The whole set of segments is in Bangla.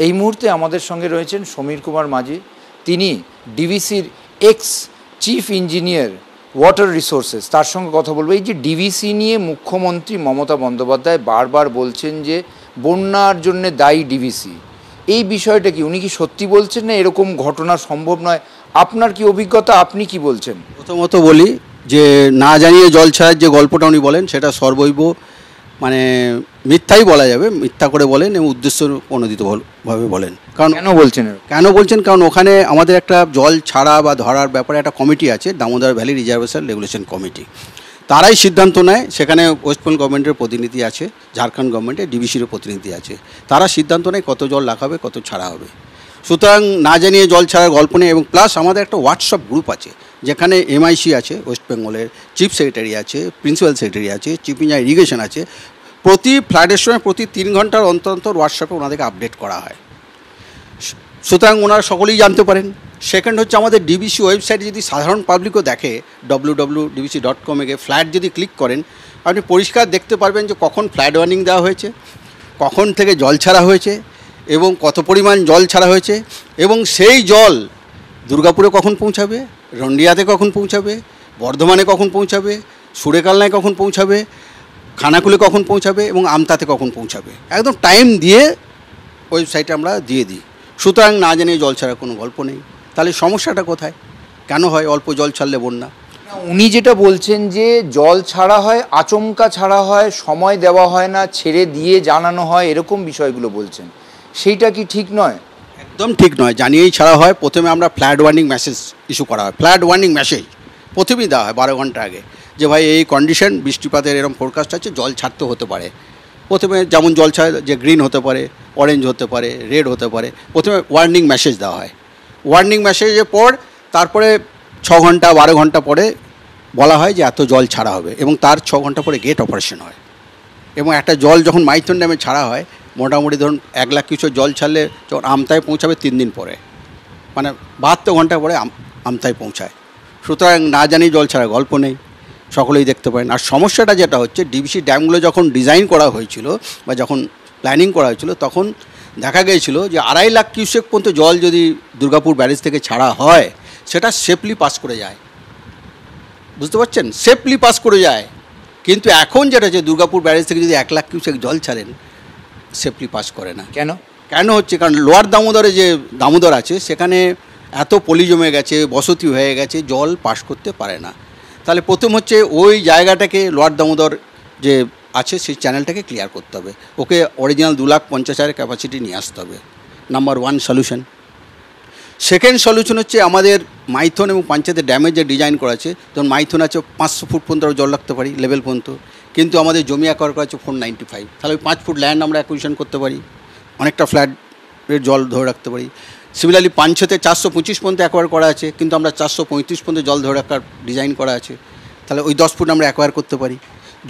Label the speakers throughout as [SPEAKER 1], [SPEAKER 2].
[SPEAKER 1] এই মুহূর্তে আমাদের সঙ্গে রয়েছেন সমীর কুমার মাঝি, তিনি ডিভিসির ex chief engineer water resources. তার সঙ্গে কথা বলবো। এই যে ডিভিসি নিয়ে মুখ্যমন্ত্রী মমতা বন্দ্যোপাধ্যায় বারবার বলছেন যে বন্যার জন্য দায়ী ডিভিসি, এই বিষয়টা কি উনি কি সত্যি বলছেন না এরকম ঘটনা সম্ভব নয়? আপনার কি অভিজ্ঞতা, আপনি কি বলছেন?
[SPEAKER 2] প্রথমত বলি যে না জানিয়ে জল ছাড়ার যে গল্পটা উনি বলেন সেটা সর্বৈব মানে মিথ্যাই বলা যাবে, মিথ্যা করে বলেন এবং উদ্দেশ্য প্রণোদিতভাবে বলেন। কারণ কেন বলছেন কারণ ওখানে আমাদের একটা জল ছাড়া বা ধরার ব্যাপারে একটা কমিটি আছে, Damodar valley reservation regulation committee. তারাই সিদ্ধান্ত নেয়। সেখানে ওয়েস্ট বেঙ্গল গভর্নমেন্টের প্রতিনিধি আছে, ঝাড়খণ্ড গভর্নমেন্টের ডিভিসিরও প্রতিনিধি আছে। তারা সিদ্ধান্ত নেয় কত জল রাখা হবে, কত ছাড়া হবে। সুতরাং না জানিয়ে জল ছাড়ার গল্প নেই। এবং প্লাস আমাদের একটা হোয়াটসঅ্যাপ গ্রুপ আছে যেখানে এমআইসি আছে, ওয়েস্ট বেঙ্গলের চিফ সেক্রেটারি আছে, প্রিন্সিপাল সেক্রেটারি আছে, চিফ ইঞ্জিনিয়ার ইরিগেশন আছে। প্রতি ফ্লাডের সময় প্রতি 3 ঘন্টার অন্তর অন্তর হোয়াটসঅ্যাপে ওনাদেরকে আপডেট করা হয়। সুতরাং ওনারা সকলেই জানতে পারেন। সেকেন্ড হচ্ছে আমাদের ডিবিসি ওয়েবসাইটে যদি সাধারণ পাবলিকও দেখে www.dbc.com গিয়ে ফ্ল্যাট যদি ক্লিক করেন, আপনি পরিষ্কার দেখতে পারবেন যে কখন ফ্ল্যাড ওয়ার্নিং দেওয়া হয়েছে, কখন থেকে জল ছাড়া হয়েছে এবং কত পরিমাণ জল ছাড়া হয়েছে, এবং সেই জল দুর্গাপুরে কখন পৌঁছাবে, রন্ডিয়াতে কখন পৌঁছাবে, বর্ধমানে কখন পৌঁছাবে, সুরেকালনায় কখন পৌঁছাবে, খানাকুলে কখন পৌঁছাবে এবং আমতাতে কখন পৌঁছাবে, একদম টাইম দিয়ে ওয়েবসাইটে আমরা দিয়ে দিই। সুতরাং না জানিয়ে জল ছাড়ার কোনো গল্প নেই। তাহলে সমস্যাটা কোথায়? কেন হয় অল্প জল ছাড়লে বন্যা?
[SPEAKER 1] উনি যেটা বলছেন যে জল ছাড়া হয়, আচমকা ছাড়া হয়, সময় দেওয়া হয় না, ছেড়ে দিয়ে জানানো হয়, এরকম বিষয়গুলো বলছেন, সেইটা কি ঠিক নয়?
[SPEAKER 2] একদম ঠিক নয়। জানিয়েই ছাড়া হয়। প্রথমে আমরা ফ্ল্যাড ওয়ার্নিং মেসেজ ইস্যু করা হয়। ফ্ল্যাড ওয়ার্নিং মেসেজ প্রথমেই দেওয়া হয় 12 ঘন্টা আগে, যে ভাই এই কন্ডিশন, বৃষ্টিপাতের এরকম ফোরকাস্ট আছে, জল ছাড়তে হতে পারে। প্রথমে যেমন জল ছাড়া যে গ্রিন হতে পারে, অরেঞ্জ হতে পারে, রেড হতে পারে, প্রথমে ওয়ার্নিং মেসেজ দেওয়া হয়। ওয়ার্নিং মেসেজের পর তারপরে 6 ঘন্টা 12 ঘন্টা পরে বলা হয় যে এত জল ছাড়া হবে, এবং তার 6 ঘন্টা পরে গেট অপারেশন হয়। এবং একটা জল যখন মাইথন ড্যামে ছাড়া হয়, মোটামুটি ধরুন 1 লাখ কিউসেক জল ছাড়লে যখন আমতায় পৌঁছাবে 3 দিন পরে, মানে 72 ঘন্টা পরে আমতায় পৌঁছায়। সুতরাং না জানি জল ছাড়া গল্প নেই, সকলেই দেখতে পারেন। আর সমস্যাটা যেটা হচ্ছে, ডিবিসি ড্যামগুলো যখন ডিজাইন করা হয়েছিল বা যখন প্ল্যানিং করা হয়েছিল, তখন দেখা গিয়েছিল যে 2.5 লাখ কিউসেক পর্যন্ত জল যদি দুর্গাপুর ব্যারেজ থেকে ছাড়া হয়, সেটা সেফলি পাস করে যায়। বুঝতে পারছেন? সেফলি পাস করে যায়। কিন্তু এখন যেটা হচ্ছে, দুর্গাপুর ব্যারেজ থেকে যদি 1 লাখ কিউসেক জল ছাড়েন, সেফলি পাস করে না। কেন হচ্ছে? কারণ লোয়ার দামোদরে যে দামোদর আছে, সেখানে এত পলি জমে গেছে, বসতি হয়ে গেছে, জল পাস করতে পারে না। তাহলে প্রথম হচ্ছে ওই জায়গাটাকে, লোয়ার দামোদর যে আছে সেই চ্যানেলটাকে ক্লিয়ার করতে হবে। ওকে অরিজিনাল 2,50,000 ক্যাপাসিটি নিয়ে আসতে হবে। Number 1 solution. সেকেন্ড সলিউশন হচ্ছে আমাদের মাইথন এবং পাঞ্চায়েতের ড্যামের যে ডিজাইন করা আছে, যেমন মাইথন আছে 500 ফুট পর্যন্ত জল রাখতে পারি, লেভেল পর্যন্ত, কিন্তু আমাদের জমি অ্যাকোয়ার করা আছে 495। তাহলে ওই 5 ফুট ল্যান্ড আমরা অ্যাকুইজিশন করতে পারি, অনেকটা ফ্ল্যাটের জল ধরে রাখতে পারি। সিমিলারলি পাঞ্চতে 425 পর্যন্ত অ্যাকোয়ার করা আছে, কিন্তু আমরা 435 পর্যন্ত জল ধরে রাখার ডিজাইন করা আছে। তাহলে ওই 10 ফুট আমরা অ্যাকোয়ার করতে পারি।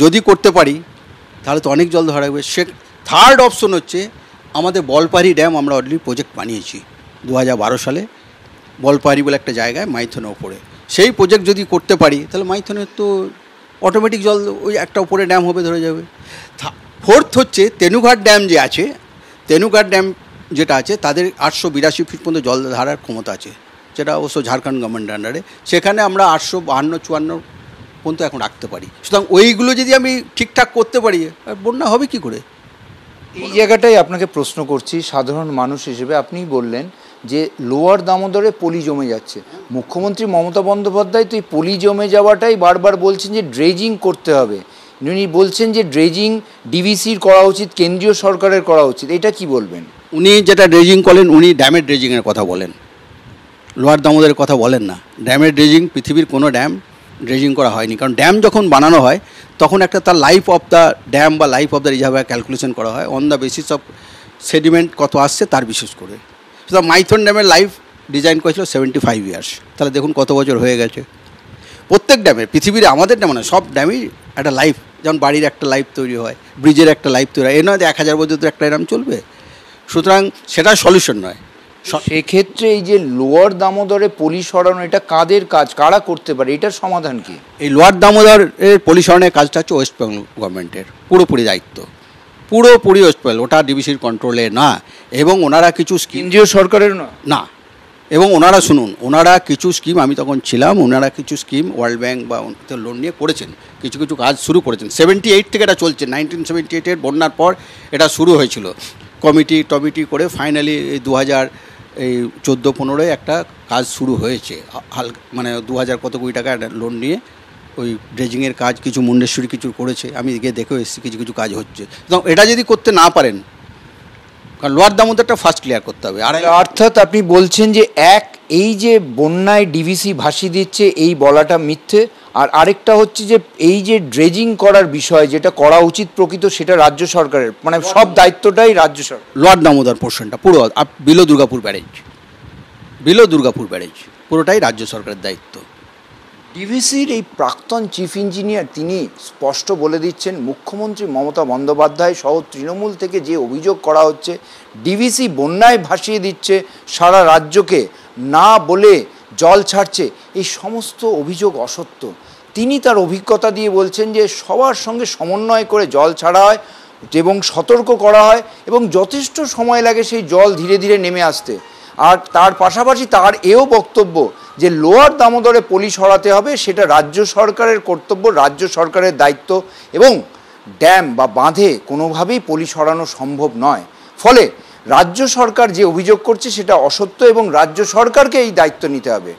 [SPEAKER 2] যদি করতে পারি তাহলে তো অনেক জল ধরা রাখবে। থার্ড অপশন হচ্ছে আমাদের বলপাহাড়ি ড্যাম, আমরা অলরেডি প্রজেক্ট বানিয়েছি 2012 সালে, বলপাহাড়ি বলে একটা জায়গায় মাইথনের ওপরে। সেই প্রজেক্ট যদি করতে পারি, তাহলে মাইথনের তো অটোমেটিক জল ওই একটা উপরে ড্যাম হবে, ধরে যাবে। ফোর্থ হচ্ছে তেনুঘাট ড্যাম যে আছে, তেনুঘাট ড্যাম যেটা আছে, তাদের 882 ফিট পর্যন্ত জল ধারার ক্ষমতা আছে, যেটা অবশ্য ঝাড়খণ্ড গভর্নমেন্টের আন্ডারে। সেখানে আমরা 852-54 পর্যন্ত এখন রাখতে পারি। সুতরাং ওইগুলো যদি আমি ঠিকঠাক করতে পারি, বন্যা হবে কি করে?
[SPEAKER 1] এই জায়গাটাই আপনাকে প্রশ্ন করছি সাধারণ মানুষ হিসেবে। আপনি বললেন যে লোয়ার দামোদরে পলি জমে যাচ্ছে। মুখ্যমন্ত্রী মমতা বন্দ্যোপাধ্যায় তো এই পলি জমে যাওয়াটাই বারবার বলছেন যে ড্রেজিং করতে হবে। উনি বলছেন যে ড্রেজিং ডিভিসির করা উচিত, কেন্দ্রীয় সরকারের করা উচিত। এটা কি বলবেন?
[SPEAKER 2] উনি যেটা ড্রেজিং করেন, উনি ড্যামের ড্রেজিংয়ের কথা বলেন, লোয়ার দামোদরের কথা বলেন না। ড্যামের ড্রেজিং, পৃথিবীর কোনো ড্যাম ড্রেজিং করা হয়নি। কারণ ড্যাম যখন বানানো হয়, তখন একটা তার লাইফ অফ দ্য ড্যাম বা life of the reservoir calculation করা হয় on the basis of sediment কত আসছে তার বিশেষ করে। সুতরাং মাইথন ড্যামের লাইফ ডিজাইন করেছিল 75 ইয়ার্স। তাহলে দেখুন কত বছর হয়ে গেছে। প্রত্যেক ড্যামে, পৃথিবীর আমাদের ড্যাম না, সব ড্যামই একটা লাইফ, যেমন বাড়ির একটা লাইফ তৈরি হয়, ব্রিজের একটা লাইফ তৈরি হয়। এ নয় 1000 বছর ধরে একটা ড্যাম চলবে। সুতরাং সেটা সলিউশন নয়।
[SPEAKER 1] সেক্ষেত্রে এই যে লোয়ার দামোদরে পলি সরানো, এটা কাদের কাজ, কারা করতে পারে, এটার সমাধান কি?
[SPEAKER 2] এই লোয়ার দামোদরের পলি সরানোর কাজটা হচ্ছে ওয়েস্ট বেঙ্গল গভর্নমেন্টের পুরোপুরি দায়িত্ব। পুরোপুরি ওয়েস্ট বেঙ্গল, ওটা ডিভিসির কন্ট্রোলে না। এবং ওনারা কিছু স্কিম,
[SPEAKER 1] কেন্দ্রীয় সরকারের
[SPEAKER 2] না, এবং ওনারা শুনুন, ওনারা কিছু স্কিম, আমি তখন ছিলাম, ওনারা কিছু স্কিম ওয়ার্ল্ড ব্যাঙ্ক বা লোন নিয়ে করেছেন, কিছু কিছু কাজ শুরু করেছেন। 78 থেকে এটা চলছে, 1978-এর বন্যার পর এটা শুরু হয়েছিল, কমিটি করে ফাইনালি এই 2014-15 একটা কাজ শুরু হয়েছে, মানে 2000 কত কোটি টাকা লোন নিয়ে ওই ড্রেজিংয়ের কাজ, কিছু মুন্ডেশ্বরী কিছু করেছে, আমি গিয়ে দেখেও এসেছি কিছু কিছু কাজ হচ্ছে। তো এটা যদি করতে না পারেন, কারণ লোয়ার দামোদরটা ফার্স্ট ক্লিয়ার করতে হবে। আর
[SPEAKER 1] অর্থাৎ আপনি বলছেন যে এই যে বন্যায় ডিভিসি ভাসিয়ে দিচ্ছে এই বলাটা মিথ্যে, আর আরেকটা হচ্ছে যে এই যে ড্রেজিং করার বিষয় যেটা করা উচিত প্রকৃত, সেটা রাজ্য সরকারের, মানে সব দায়িত্বটাই রাজ্য সরকার।
[SPEAKER 2] লোয়ার দামোদর পোর্শনটা পুরো বিলো দুর্গাপুর ব্যারেজ পুরোটাই রাজ্য সরকারের দায়িত্ব।
[SPEAKER 1] ডিভিসির এই প্রাক্তন চিফ ইঞ্জিনিয়ার তিনি স্পষ্ট বলে দিচ্ছেন, মুখ্যমন্ত্রী মমতা বন্দ্যোপাধ্যায় সহ তৃণমূল থেকে যে অভিযোগ করা হচ্ছে ডিভিসি বন্যায় ভাসিয়ে দিচ্ছে সারা রাজ্যকে, না বলে জল ছাড়ছে, এই সমস্ত অভিযোগ অসত্য। তিনি তার অভিজ্ঞতা দিয়ে বলছেন যে সবার সঙ্গে সমন্বয় করে জল ছাড়া হয় এবং সতর্ক করা হয় এবং যথেষ্ট সময় লাগে সেই জল ধীরে ধীরে নেমে আসতে। আর তার পাশাপাশি তার এও বক্তব্য যে লোয়ার দামোদরে পলি সরাতে হবে, সেটা রাজ্য সরকারের কর্তব্য, রাজ্য সরকারের দায়িত্ব, এবং ড্যাম বা বাঁধে কোনোভাবেই পলি সরানো সম্ভব নয়। ফলে রাজ্য সরকার যে অভিযোগ করছে সেটা অসত্য এবং রাজ্য সরকারকে এই দায়িত্ব নিতে হবে।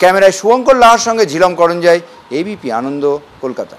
[SPEAKER 1] ক্যামেরায় শুভঙ্কর লাহার সঙ্গে ঝিলম করঞ্জাই, এবিপি আনন্দ, কলকাতা।